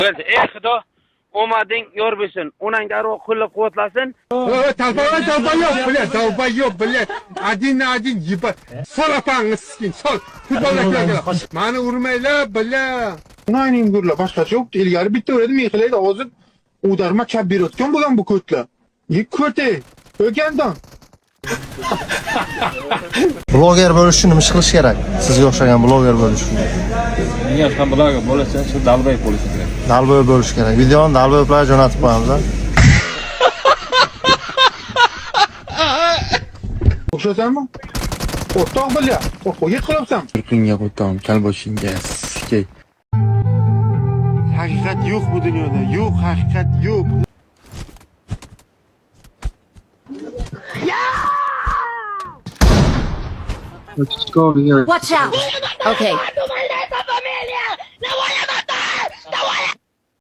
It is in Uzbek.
Ey Xudo, omading yor bo'lsin. Onang darrov qo'llab-quvvatlasin. Tavba yo'q, bilet. Один ебать. Sol apangni skin, sol. Futbolchilarga. Meni urmaylar, bilet. Onayning gurla boshqacha yo'q. Ilgari bitta o'radi mexlaydi, hozir udarma chap berayotgan bo'lgan bu ko'tlar. Ko'te, o'rgandan. Bloger bo'lish uchun nima qilish kerak? Sizga o'xshagan bloger bo'lish uchun. Menga ham bloger bo'lsa, shu dalboy bo'lish kerak. Dalboy bo'lish kerak. Videoni dalboy bilan jo'natib qo'yamiz. O'xshasanmi? O'rtoq bilya. Qo'yga qilyapsan. Yurtingga qo'ytam, kalboshingga sikay. Haqiqat yo'q bu dunyoda. Yo'q, haqiqat yo'q. Watch out. Okay.